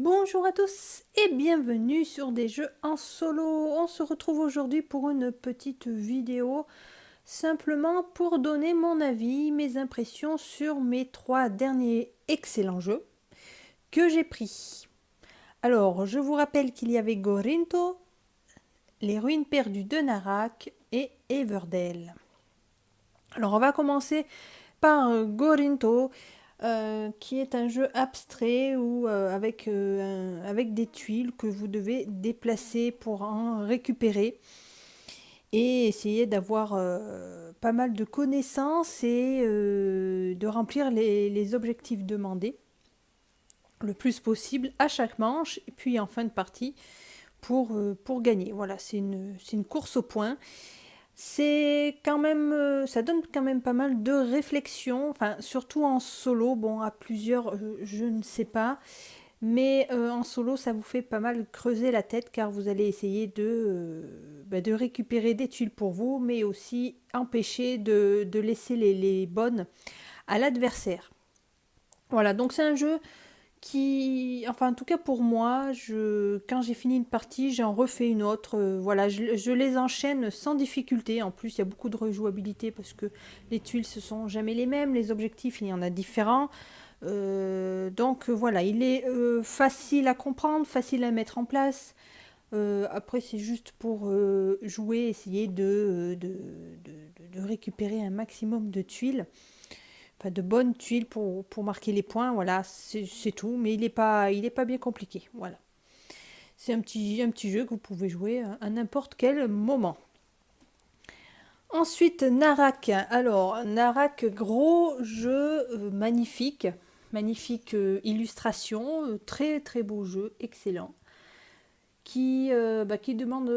Bonjour à tous et bienvenue sur des jeux en solo. On se retrouve aujourd'hui pour une petite vidéo simplement pour donner mon avis, mes impressions sur mes 3 derniers excellents jeux que j'ai pris. Alors, je vous rappelle qu'il y avait Gorinto, Les Ruines perdues de Narak et Everdell. Alors, on va commencer par Gorinto. Qui est un jeu abstrait ou avec des tuiles que vous devez déplacer pour en récupérer et essayer d'avoir pas mal de connaissances et de remplir les objectifs demandés le plus possible à chaque manche et puis en fin de partie pour gagner. Voilà, c'est une course au point. C'est quand même, ça donne quand même pas mal de réflexion, enfin surtout en solo, bon à plusieurs je ne sais pas, mais en solo ça vous fait pas mal creuser la tête car vous allez essayer de récupérer des tuiles pour vous, mais aussi empêcher de laisser les bonnes à l'adversaire. Voilà, donc c'est un jeu enfin en tout cas pour moi, quand j'ai fini une partie, j'en refais une autre. Voilà, je les enchaîne sans difficulté. En plus, il y a beaucoup de rejouabilité parce que les tuiles ce sont jamais les mêmes, les objectifs il y en a différents. Donc voilà, il est facile à comprendre, facile à mettre en place. Après, c'est juste pour jouer, essayer de récupérer un maximum de tuiles, enfin de bonnes tuiles pour marquer les points, voilà, c'est tout, mais il est pas bien compliqué, voilà. C'est un petit jeu que vous pouvez jouer à n'importe quel moment. Ensuite, Narak. Alors, Narak, gros jeu magnifique, magnifique illustration, très très beau jeu, excellent. Qui demande,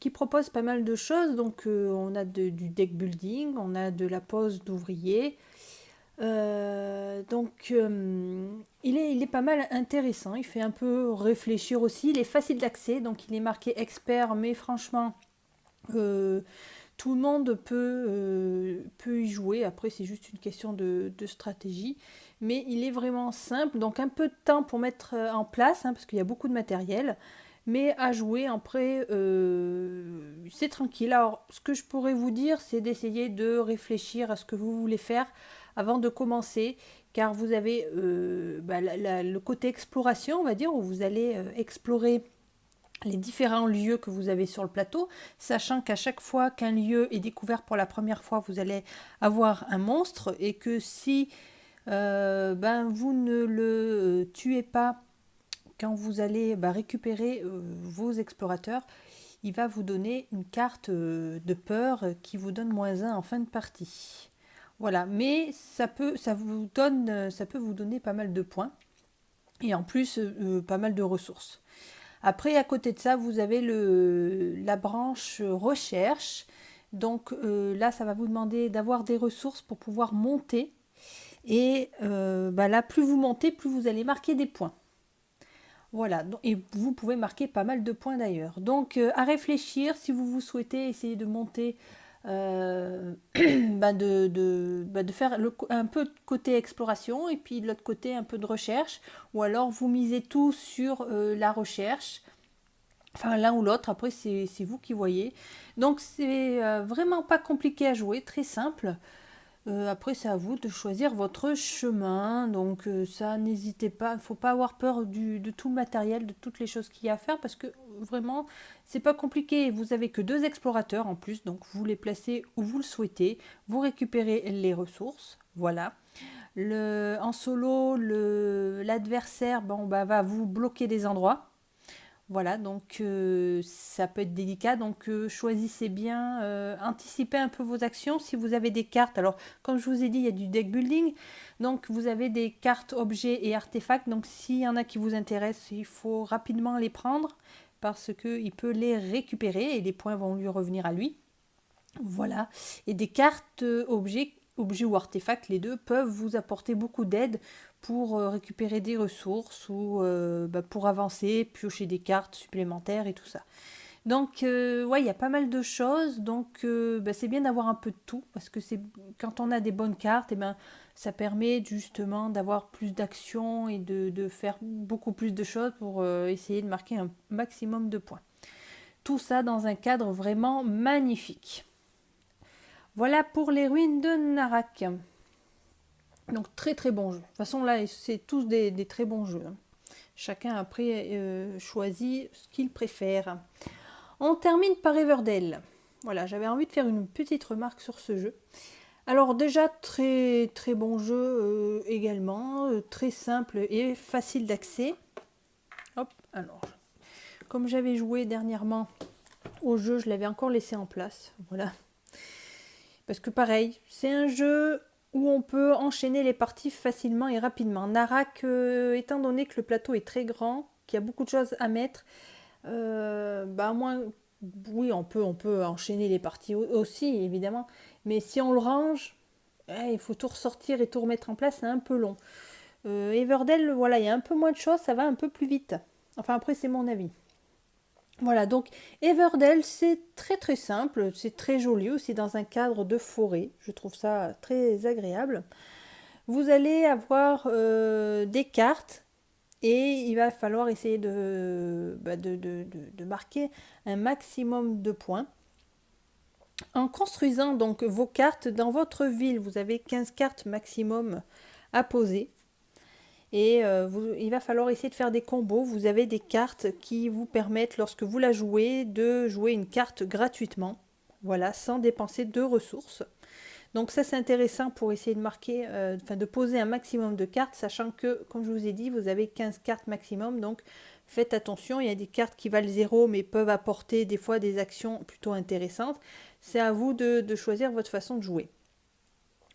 qui propose pas mal de choses. Donc, on a du deck building, on a de la pose d'ouvrier, il est pas mal intéressant, il fait un peu réfléchir aussi, il est facile d'accès, donc il est marqué expert, mais franchement, euh, tout le monde peut y jouer, après c'est juste une question de stratégie, mais il est vraiment simple, donc un peu de temps pour mettre en place, hein, parce qu'il y a beaucoup de matériel, mais à jouer après, c'est tranquille. Alors ce que je pourrais vous dire, c'est d'essayer de réfléchir à ce que vous voulez faire avant de commencer, car vous avez le côté exploration, on va dire, où vous allez explorer les différents lieux que vous avez sur le plateau, sachant qu'à chaque fois qu'un lieu est découvert pour la première fois, vous allez avoir un monstre et que si vous ne le tuez pas quand vous allez récupérer vos explorateurs, il va vous donner une carte de peur qui vous donne -1 en fin de partie. Voilà, mais ça peut vous donner pas mal de points et en plus pas mal de ressources. Après, à côté de ça, vous avez la branche recherche. Donc là, ça va vous demander d'avoir des ressources pour pouvoir monter. Et là, plus vous montez, plus vous allez marquer des points. Voilà, et vous pouvez marquer pas mal de points d'ailleurs. Donc à réfléchir si vous souhaitez essayer de monter, de faire un peu de côté exploration et puis de l'autre côté un peu de recherche, ou alors vous misez tout sur la recherche. Enfin, l'un ou l'autre, après c'est vous qui voyez. Donc c'est vraiment pas compliqué à jouer, très simple. Après c'est à vous de choisir votre chemin. Donc ça, n'hésitez pas, il ne faut pas avoir peur de tout le matériel, de toutes les choses qu'il y a à faire, parce que vraiment c'est pas compliqué. Vous avez que 2 explorateurs en plus, donc vous les placez où vous le souhaitez. Vous récupérez les ressources, voilà. En solo, l'adversaire va vous bloquer des endroits. Voilà, donc ça peut être délicat, donc choisissez bien, anticipez un peu vos actions. Si vous avez des cartes, alors comme je vous ai dit, il y a du deck building, donc vous avez des cartes objets et artefacts, donc s'il y en a qui vous intéressent, il faut rapidement les prendre parce qu'il peut les récupérer et les points vont lui revenir à lui. Voilà, et des cartes objets ou artefacts, les deux, peuvent vous apporter beaucoup d'aide pour récupérer des ressources ou pour avancer, piocher des cartes supplémentaires et tout ça. Donc, ouais, il y a pas mal de choses. Donc, c'est bien d'avoir un peu de tout parce que quand on a des bonnes cartes, Ça permet justement d'avoir plus d'action et de faire beaucoup plus de choses pour essayer de marquer un maximum de points. Tout ça dans un cadre vraiment magnifique. Voilà pour les ruines de Narak. Donc très très bon jeu. De toute façon là, c'est tous des très bons jeux. Chacun après choisit ce qu'il préfère. On termine par Everdell. Voilà, j'avais envie de faire une petite remarque sur ce jeu. Alors déjà, très très bon jeu également, très simple et facile d'accès. Hop, alors, comme j'avais joué dernièrement au jeu, je l'avais encore laissé en place, voilà. Parce que pareil, c'est un jeu où on peut enchaîner les parties facilement et rapidement. Narak, étant donné que le plateau est très grand, qu'il y a beaucoup de choses à mettre, moins, oui, on peut enchaîner les parties aussi, évidemment. Mais si on le range, il faut tout ressortir et tout remettre en place, c'est un peu long. Everdell, voilà, il y a un peu moins de choses, ça va un peu plus vite. Enfin, après, c'est mon avis. Voilà, donc Everdell, c'est très très simple, c'est très joli aussi dans un cadre de forêt. Je trouve ça très agréable. Vous allez avoir des cartes et il va falloir essayer de marquer un maximum de points. En construisant donc vos cartes dans votre ville, vous avez 15 cartes maximum à poser. Et il va falloir essayer de faire des combos. Vous avez des cartes qui vous permettent, lorsque vous la jouez, de jouer une carte gratuitement. Voilà, sans dépenser de ressources. Donc ça c'est intéressant pour essayer de marquer, de poser un maximum de cartes, sachant que, comme je vous ai dit, vous avez 15 cartes maximum, donc faites attention, il y a des cartes qui valent 0 mais peuvent apporter des fois des actions plutôt intéressantes. C'est à vous de choisir votre façon de jouer.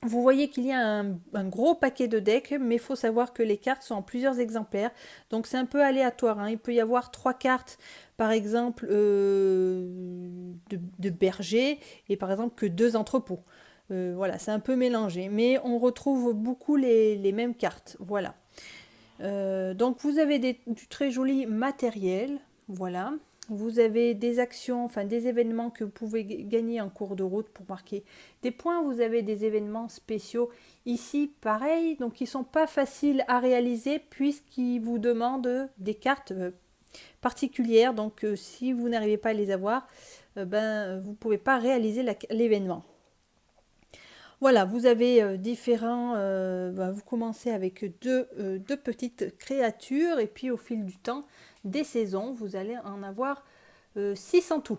Vous voyez qu'il y a un gros paquet de decks, mais il faut savoir que les cartes sont en plusieurs exemplaires, donc c'est un peu aléatoire, hein. Il peut y avoir 3 cartes, par exemple, de berger, et par exemple que 2 entrepôts. Voilà, c'est un peu mélangé, mais on retrouve beaucoup les mêmes cartes. Voilà. Donc vous avez du très joli matériel. Voilà. Vous avez des actions, enfin des événements que vous pouvez gagner en cours de route pour marquer des points. Vous avez des événements spéciaux ici, pareil. Donc ils ne sont pas faciles à réaliser puisqu'ils vous demandent des cartes particulières. Donc si vous n'arrivez pas à les avoir, vous ne pouvez pas réaliser l'événement. Voilà, vous avez différents... vous commencez avec deux petites créatures et puis au fil du temps, des saisons, vous allez en avoir 6 en tout.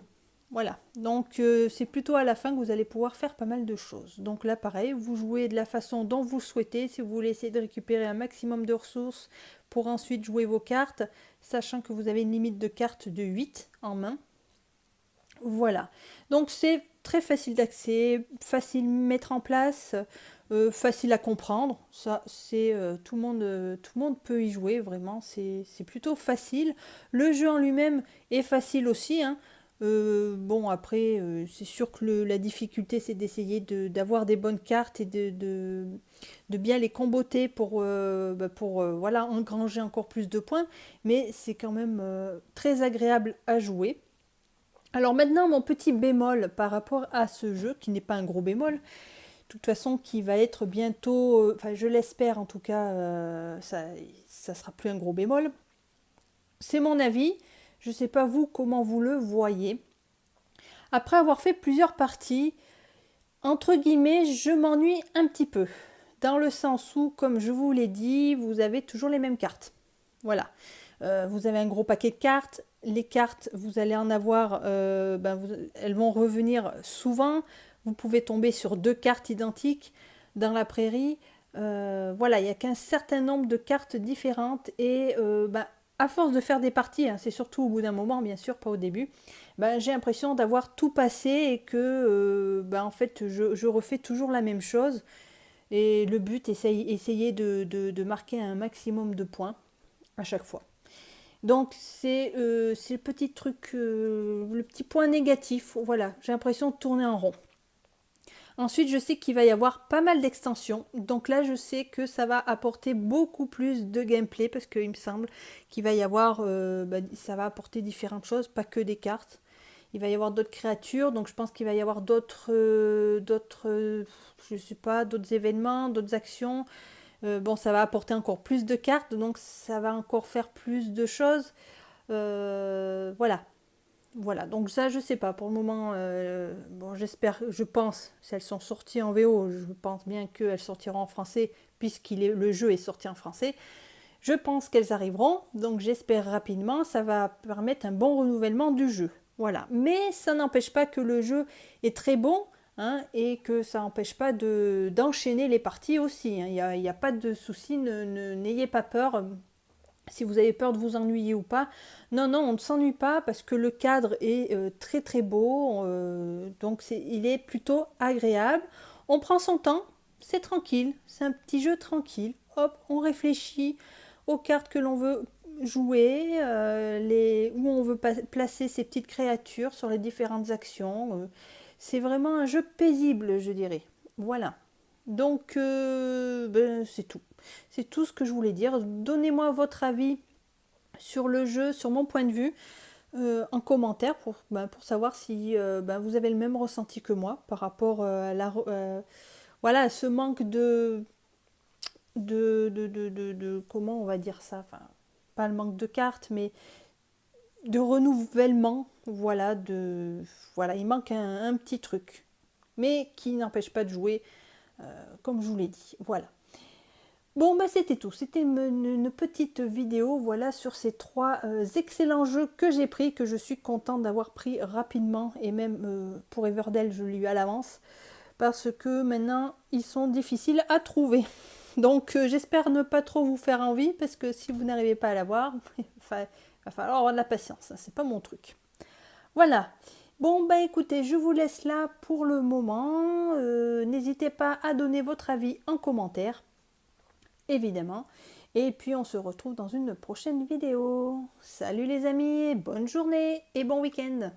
Voilà, donc c'est plutôt à la fin que vous allez pouvoir faire pas mal de choses. Donc là, pareil, vous jouez de la façon dont vous le souhaitez. Si vous voulez essayer de récupérer un maximum de ressources pour ensuite jouer vos cartes, sachant que vous avez une limite de cartes de 8 en main. Voilà, donc c'est très facile d'accès, facile à mettre en place, facile à comprendre. Ça, c'est tout le monde peut y jouer, vraiment, c'est plutôt facile. Le jeu en lui-même est facile aussi, hein. Bon, après, c'est sûr que la difficulté, c'est d'essayer d'avoir des bonnes cartes et de bien les comboter pour voilà, engranger encore plus de points. Mais c'est quand même très agréable à jouer. Alors maintenant, mon petit bémol par rapport à ce jeu, qui n'est pas un gros bémol, de toute façon, qui va être bientôt, enfin je l'espère en tout cas, ça sera plus un gros bémol. C'est mon avis, je ne sais pas vous comment vous le voyez. Après avoir fait plusieurs parties, entre guillemets, je m'ennuie un petit peu. Dans le sens où, comme je vous l'ai dit, vous avez toujours les mêmes cartes. Voilà. Vous avez un gros paquet de cartes. Les cartes, vous allez en avoir, elles vont revenir souvent. Vous pouvez tomber sur 2 cartes identiques dans la prairie. Voilà, il n'y a qu'un certain nombre de cartes différentes. Et à force de faire des parties, hein, c'est surtout au bout d'un moment, bien sûr, pas au début, j'ai l'impression d'avoir tout passé et que en fait, je refais toujours la même chose. Et le but, essayer de marquer un maximum de points à chaque fois. Donc c'est le petit truc, le petit point négatif. Voilà, j'ai l'impression de tourner en rond. Ensuite, je sais qu'il va y avoir pas mal d'extensions. Donc là, je sais que ça va apporter beaucoup plus de gameplay parce qu'il me semble qu'il va y avoir, ça va apporter différentes choses, pas que des cartes. il va y avoir d'autres créatures, donc je pense qu'il va y avoir je sais pas, d'autres événements, d'autres actions. Bon, ça va apporter encore plus de cartes, donc ça va encore faire plus de choses. Voilà. Voilà, donc ça je sais pas pour le moment. Bon, j'espère, je pense, si elles sont sorties en VO, je pense bien qu'elles sortiront en français le jeu est sorti en français. Je pense qu'elles arriveront, donc j'espère rapidement. Ça va permettre un bon renouvellement du jeu. Voilà, mais ça n'empêche pas que le jeu est très bon, hein, et que ça n'empêche pas d'enchaîner les parties aussi, hein. Il n'y a pas de souci, n'ayez pas peur. Si vous avez peur de vous ennuyer ou pas, non, non, on ne s'ennuie pas parce que le cadre est très très beau, donc il est plutôt agréable. On prend son temps, c'est tranquille, c'est un petit jeu tranquille. Hop, on réfléchit aux cartes que l'on veut jouer, où on veut placer ces petites créatures sur les différentes actions. C'est vraiment un jeu paisible, je dirais. Voilà. Donc, c'est tout. C'est tout ce que je voulais dire. Donnez-moi votre avis sur le jeu, sur mon point de vue, en commentaire pour savoir si vous avez le même ressenti que moi par rapport voilà, à ce manque comment on va dire ça, enfin, pas le manque de cartes, mais de renouvellement. Voilà, il manque un petit truc, mais qui n'empêche pas de jouer, comme je vous l'ai dit. Voilà. Bon, c'était tout. C'était une petite vidéo, voilà, sur ces trois excellents jeux que j'ai pris, que je suis contente d'avoir pris rapidement, et même pour Everdell, je l'ai eu à l'avance, parce que maintenant, ils sont difficiles à trouver. Donc, j'espère ne pas trop vous faire envie, parce que si vous n'arrivez pas à l'avoir, il va falloir avoir de la patience, hein, c'est pas mon truc. Voilà. Bon, écoutez, je vous laisse là pour le moment. N'hésitez pas à donner votre avis en commentaire, évidemment. Et puis on se retrouve dans une prochaine vidéo. Salut les amis, bonne journée et bon week-end.